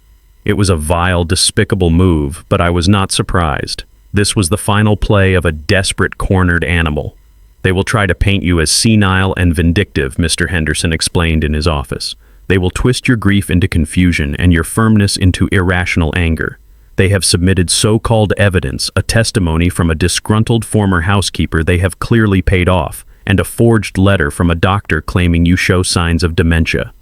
It was a vile, despicable move, but I was not surprised. This was the final play of a desperate, cornered animal. "They will try to paint you as senile and vindictive," Mr. Henderson explained in his office. "They will twist your grief into confusion and your firmness into irrational anger. They have submitted so-called evidence, a testimony from a disgruntled former housekeeper they have clearly paid off, and a forged letter from a doctor claiming you show signs of dementia."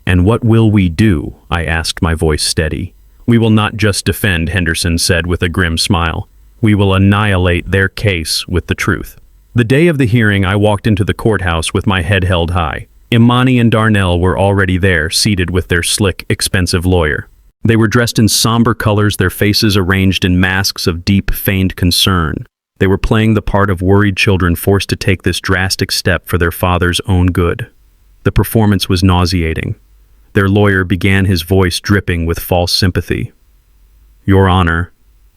"And what will we do?" I asked, my voice steady. "We will not just defend," Henderson said with a grim smile. "We will annihilate their case with the truth." The day of the hearing, I walked into the courthouse with my head held high. Imani and Darnell were already there, seated with their slick, expensive lawyer. They were dressed in somber colors, their faces arranged in masks of deep, feigned concern. They were playing the part of worried children forced to take this drastic step for their father's own good. The performance was nauseating. Their lawyer began, his voice dripping with false sympathy. "Your Honor,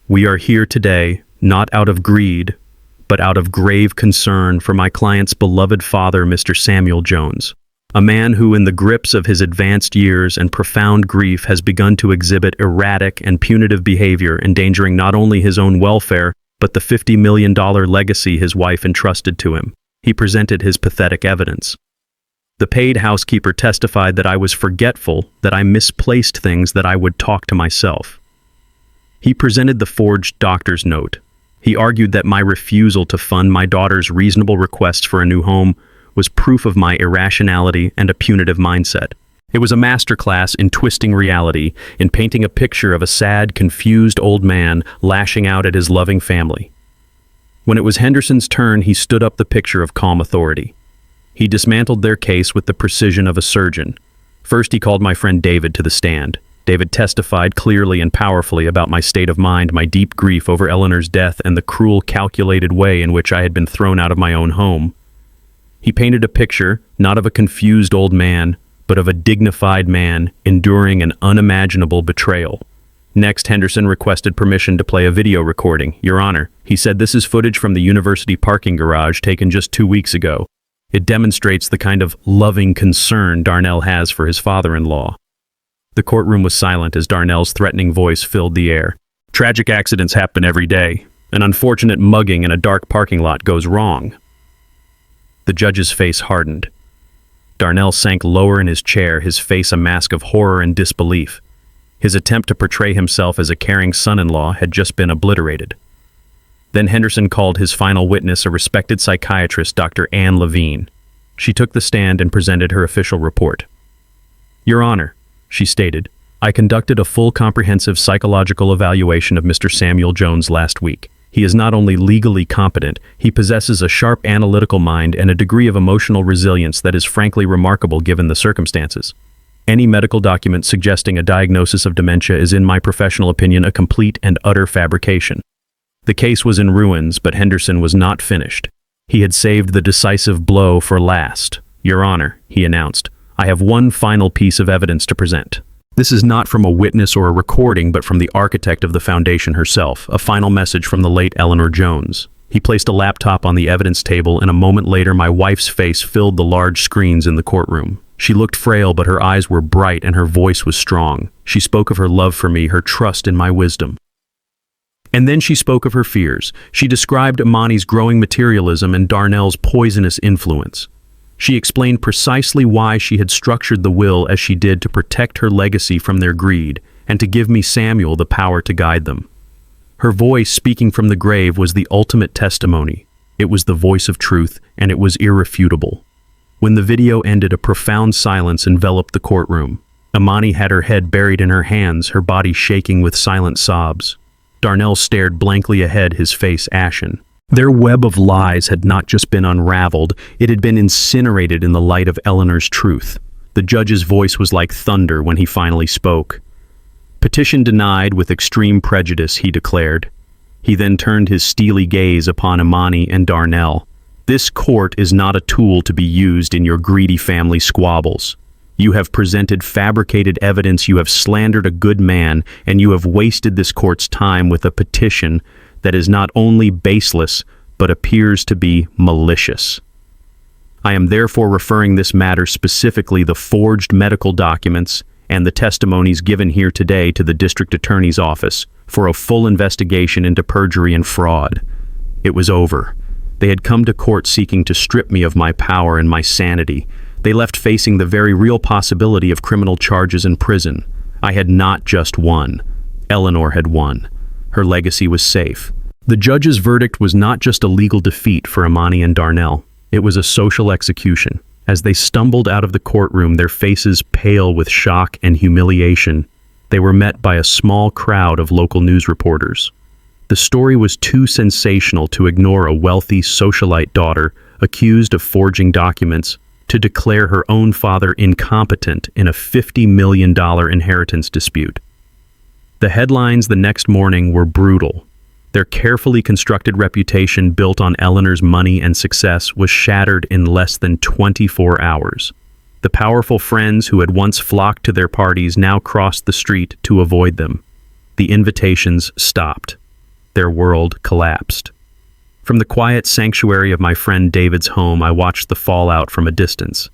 we are here today, not out of greed, but out of grave concern for my client's beloved father, Mr. Samuel Jones. A man who, in the grips of his advanced years and profound grief, has begun to exhibit erratic and punitive behavior, endangering not only his own welfare, but the $50 million legacy his wife entrusted to him." He presented his pathetic evidence. The paid housekeeper testified that I was forgetful, that I misplaced things, that I would talk to myself. He presented the forged doctor's note. He argued that my refusal to fund my daughter's reasonable requests for a new home was proof of my irrationality and a punitive mindset. It was a masterclass in twisting reality, in painting a picture of a sad, confused old man lashing out at his loving family. When it was Henderson's turn, he stood up the picture of calm authority. He dismantled their case with the precision of a surgeon. First, he called my friend David to the stand. David testified clearly and powerfully about my state of mind, my deep grief over Eleanor's death, and the cruel, calculated way in which I had been thrown out of my own home. He painted a picture, not of a confused old man, but of a dignified man enduring an unimaginable betrayal. Next, Henderson requested permission to play a video recording. Your Honor, he said, this is footage from the university parking garage taken just 2 weeks ago. It demonstrates the kind of loving concern Darnell has for his father-in-law. The courtroom was silent as Darnell's threatening voice filled the air. Tragic accidents happen every day. An unfortunate mugging in a dark parking lot goes wrong. The judge's face hardened. Darnell sank lower in his chair, his face a mask of horror and disbelief. His attempt to portray himself as a caring son-in-law had just been obliterated. Then Henderson called his final witness, a respected psychiatrist, Dr. Anne Levine. She took the stand and presented her official report. Your Honor, she stated, I conducted a full comprehensive psychological evaluation of Mr. Samuel Jones last week. He is not only legally competent, he possesses a sharp analytical mind and a degree of emotional resilience that is frankly remarkable given the circumstances. Any medical document suggesting a diagnosis of dementia is, in my professional opinion, a complete and utter fabrication. The case was in ruins, but Henderson was not finished. He had saved the decisive blow for last. Your Honor, he announced, I have one final piece of evidence to present. This is not from a witness or a recording, but from the architect of the foundation herself, a final message from the late Eleanor Jones. He placed a laptop on the evidence table, and a moment later my wife's face filled the large screens in the courtroom. She looked frail, but her eyes were bright and her voice was strong. She spoke of her love for me, her trust in my wisdom. And then she spoke of her fears. She described Imani's growing materialism and Darnell's poisonous influence. She explained precisely why she had structured the will as she did to protect her legacy from their greed and to give me Samuel the power to guide them. Her voice, speaking from the grave, was the ultimate testimony. It was the voice of truth, and it was irrefutable. When the video ended, a profound silence enveloped the courtroom. Imani had her head buried in her hands, her body shaking with silent sobs. Darnell stared blankly ahead, his face ashen. Their web of lies had not just been unraveled, it had been incinerated in the light of Eleanor's truth. The judge's voice was like thunder when he finally spoke. Petition denied with extreme prejudice, he declared. He then turned his steely gaze upon Imani and Darnell. This court is not a tool to be used in your greedy family squabbles. You have presented fabricated evidence, you have slandered a good man, and you have wasted this court's time with a petition that is not only baseless, but appears to be malicious. I am therefore referring this matter, specifically the forged medical documents and the testimonies given here today, to the district attorney's office for a full investigation into perjury and fraud. It was over. They had come to court seeking to strip me of my power and my sanity. They left facing the very real possibility of criminal charges in prison. I had not just won. Eleanor had won. Her legacy was safe. The judge's verdict was not just a legal defeat for Imani and Darnell. It was a social execution. As they stumbled out of the courtroom, their faces pale with shock and humiliation, they were met by a small crowd of local news reporters. The story was too sensational to ignore a wealthy socialite daughter accused of forging documents to declare her own father incompetent in a $50 million inheritance dispute. The headlines the next morning were brutal. Their carefully constructed reputation, built on Eleanor's money and success, was shattered in less than 24 hours. The powerful friends who had once flocked to their parties now crossed the street to avoid them. The invitations stopped. Their world collapsed. From the quiet sanctuary of my friend David's home, I watched the fallout from a distance.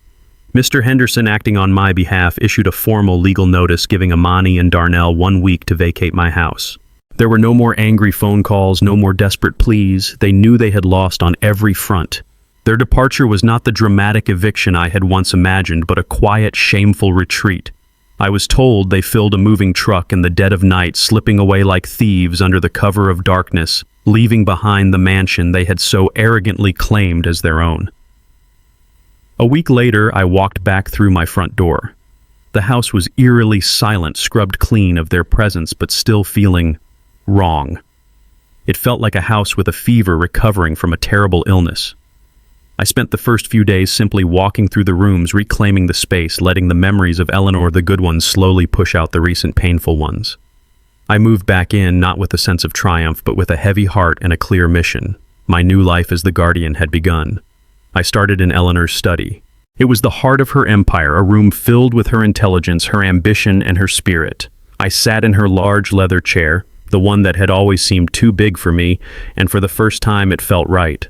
Mr. Henderson, acting on my behalf, issued a formal legal notice giving Imani and Darnell 1 week to vacate my house. There were no more angry phone calls, no more desperate pleas. They knew they had lost on every front. Their departure was not the dramatic eviction I had once imagined, but a quiet, shameful retreat. I was told they filled a moving truck in the dead of night, slipping away like thieves under the cover of darkness, leaving behind the mansion they had so arrogantly claimed as their own. A week later, I walked back through my front door. The house was eerily silent, scrubbed clean of their presence, but still feeling wrong. It felt like a house with a fever recovering from a terrible illness. I spent the first few days simply walking through the rooms, reclaiming the space, letting the memories of Eleanor, the good ones, slowly push out the recent painful ones. I moved back in, not with a sense of triumph, but with a heavy heart and a clear mission. My new life as the guardian had begun. I started in Eleanor's study. It was the heart of her empire, a room filled with her intelligence, her ambition, and her spirit. I sat in her large leather chair, the one that had always seemed too big for me, and for the first time it felt right.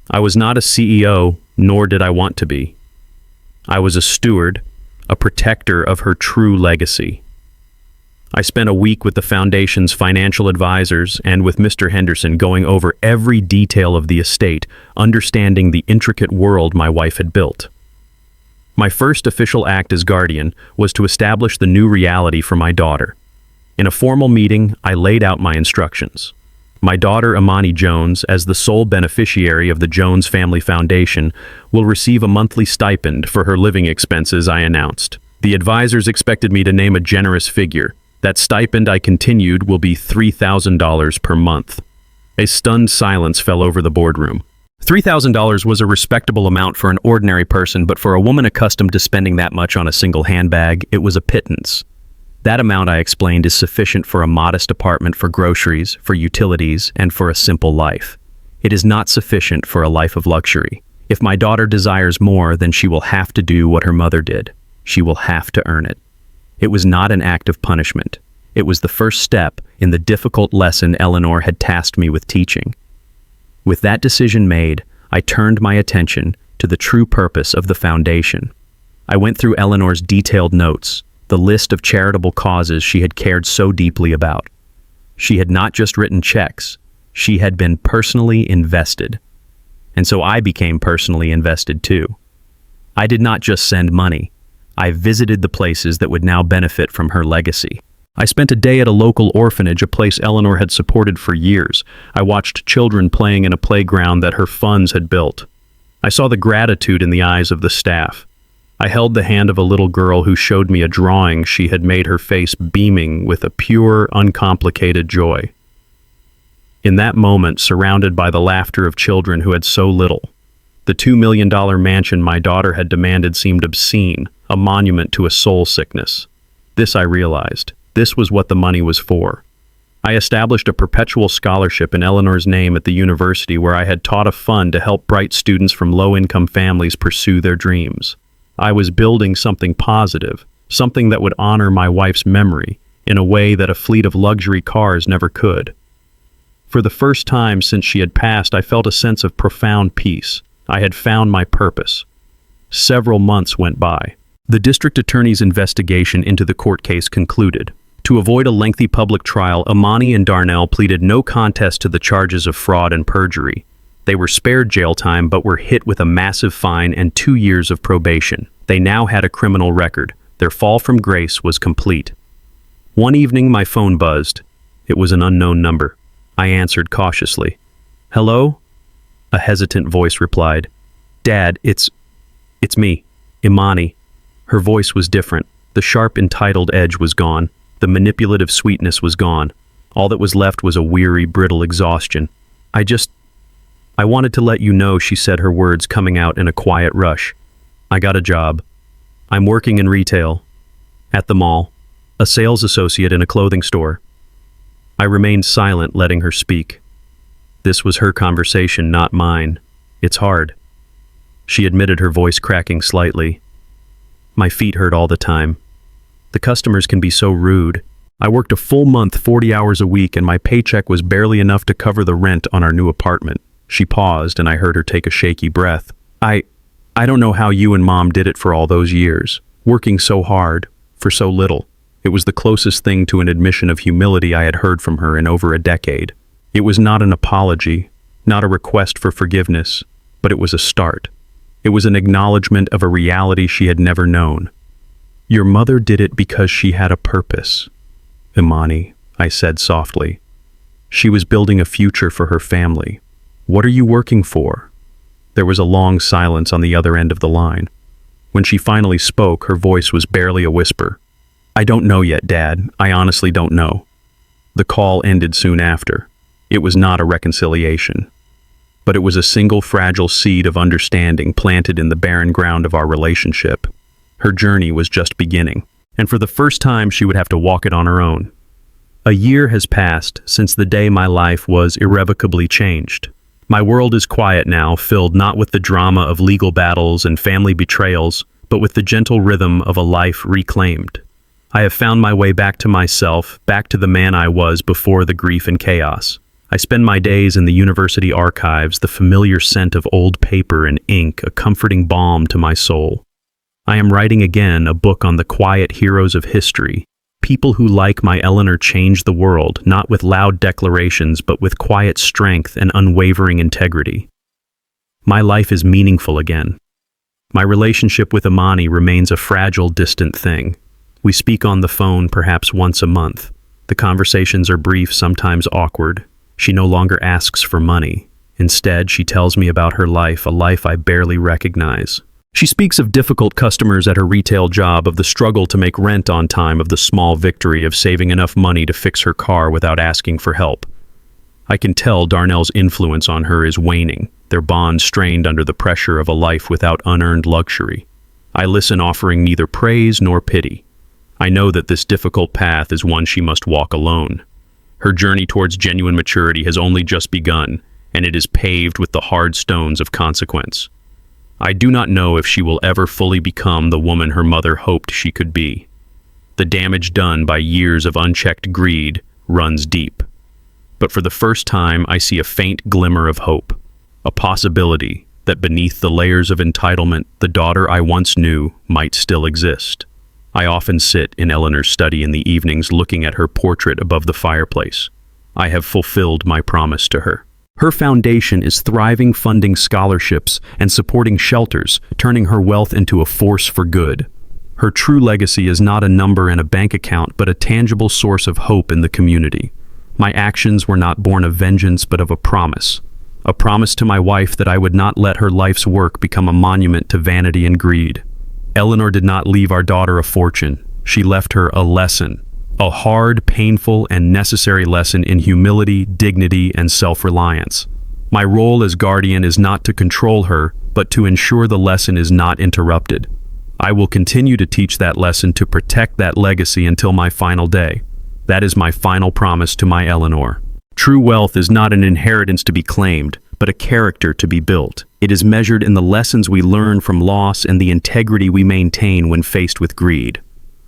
I was not a CEO, nor did I want to be. I was a steward, a protector of her true legacy. I spent a week with the Foundation's financial advisors and with Mr. Henderson, going over every detail of the estate, understanding the intricate world my wife had built. My first official act as guardian was to establish the new reality for my daughter. In a formal meeting, I laid out my instructions. My daughter, Imani Jones, as the sole beneficiary of the Jones Family Foundation, will receive a monthly stipend for her living expenses, I announced. The advisors expected me to name a generous figure. That stipend, I continued, will be $3,000 per month. A stunned silence fell over the boardroom. $3,000 was a respectable amount for an ordinary person, but for a woman accustomed to spending that much on a single handbag, it was a pittance. That amount, I explained, is sufficient for a modest apartment, for groceries, for utilities, and for a simple life. It is not sufficient for a life of luxury. If my daughter desires more, then she will have to do what her mother did. She will have to earn it. It was not an act of punishment. It was the first step in the difficult lesson Eleanor had tasked me with teaching. With that decision made, I turned my attention to the true purpose of the foundation. I went through Eleanor's detailed notes, the list of charitable causes she had cared so deeply about. She had not just written checks, she had been personally invested. And so I became personally invested too. I did not just send money. I visited the places that would now benefit from her legacy. I spent a day at a local orphanage, a place Eleanor had supported for years. I watched children playing in a playground that her funds had built. I saw the gratitude in the eyes of the staff. I held the hand of a little girl who showed me a drawing she had made, her face beaming with a pure, uncomplicated joy. In that moment, surrounded by the laughter of children who had so little, the $2 million mansion my daughter had demanded seemed obscene, a monument to a soul sickness. This I realized. This was what the money was for. I established a perpetual scholarship in Eleanor's name at the university, where I had taught a fund to help bright students from low-income families pursue their dreams. I was building something positive, something that would honor my wife's memory in a way that a fleet of luxury cars never could. For the first time since she had passed, I felt a sense of profound peace. I had found my purpose. Several months went by. The district attorney's investigation into the court case concluded. To avoid a lengthy public trial, Imani and Darnell pleaded no contest to the charges of fraud and perjury. They were spared jail time, but were hit with a massive fine and 2 years of probation. They now had a criminal record. Their fall from grace was complete. One evening, my phone buzzed. It was an unknown number. I answered cautiously. "Hello?" A hesitant voice replied. "Dad, it's me, Imani." Her voice was different. The sharp, entitled edge was gone. The manipulative sweetness was gone. All that was left was a weary, brittle exhaustion. I wanted to let you know," she said, her words coming out in a quiet rush. "I got a job. I'm working in retail. At the mall. A sales associate in a clothing store." I remained silent, letting her speak. This was her conversation, not mine. "It's hard," she admitted, her voice cracking slightly. "My feet hurt all the time. The customers can be so rude. I worked a full month, 40 hours a week, and my paycheck was barely enough to cover the rent on our new apartment." She paused, and I heard her take a shaky breath. I don't know how you and Mom did it for all those years, working so hard, for so little." It was the closest thing to an admission of humility I had heard from her in over a decade. It was not an apology, not a request for forgiveness, but it was a start. It was an acknowledgement of a reality she had never known. "Your mother did it because she had a purpose, Imani," I said softly. "She was building a future for her family. What are you working for?" There was a long silence on the other end of the line. When she finally spoke, her voice was barely a whisper. "I don't know yet, Dad. I honestly don't know." The call ended soon after. It was not a reconciliation, but it was a single fragile seed of understanding planted in the barren ground of our relationship. Her journey was just beginning, and for the first time she would have to walk it on her own. A year has passed since the day my life was irrevocably changed. My world is quiet now, filled not with the drama of legal battles and family betrayals, but with the gentle rhythm of a life reclaimed. I have found my way back to myself, back to the man I was before the grief and chaos. I spend my days in the university archives, the familiar scent of old paper and ink, a comforting balm to my soul. I am writing again a book on the quiet heroes of history, people who, like my Eleanor, changed the world, not with loud declarations, but with quiet strength and unwavering integrity. My life is meaningful again. My relationship with Imani remains a fragile, distant thing. We speak on the phone perhaps once a month. The conversations are brief, sometimes awkward. She no longer asks for money. Instead, she tells me about her life, a life I barely recognize. She speaks of difficult customers at her retail job, of the struggle to make rent on time, of the small victory of saving enough money to fix her car without asking for help. I can tell Darnell's influence on her is waning, their bond strained under the pressure of a life without unearned luxury. I listen, offering neither praise nor pity. I know that this difficult path is one she must walk alone. Her journey towards genuine maturity has only just begun, and it is paved with the hard stones of consequence. I do not know if she will ever fully become the woman her mother hoped she could be. The damage done by years of unchecked greed runs deep. But for the first time, I see a faint glimmer of hope, a possibility that beneath the layers of entitlement, the daughter I once knew might still exist. I often sit in Eleanor's study in the evenings looking at her portrait above the fireplace. I have fulfilled my promise to her. Her foundation is thriving, funding scholarships and supporting shelters, turning her wealth into a force for good. Her true legacy is not a number in a bank account, but a tangible source of hope in the community. My actions were not born of vengeance, but of a promise to my wife that I would not let her life's work become a monument to vanity and greed. Eleanor did not leave our daughter a fortune. She left her a lesson. A hard, painful, and necessary lesson in humility, dignity, and self-reliance. My role as guardian is not to control her, but to ensure the lesson is not interrupted. I will continue to teach that lesson, to protect that legacy until my final day. That is my final promise to my Eleanor. True wealth is not an inheritance to be claimed, but a character to be built. It is measured in the lessons we learn from loss and the integrity we maintain when faced with greed.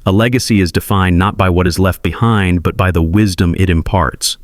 A legacy is defined not by what is left behind, but by the wisdom it imparts.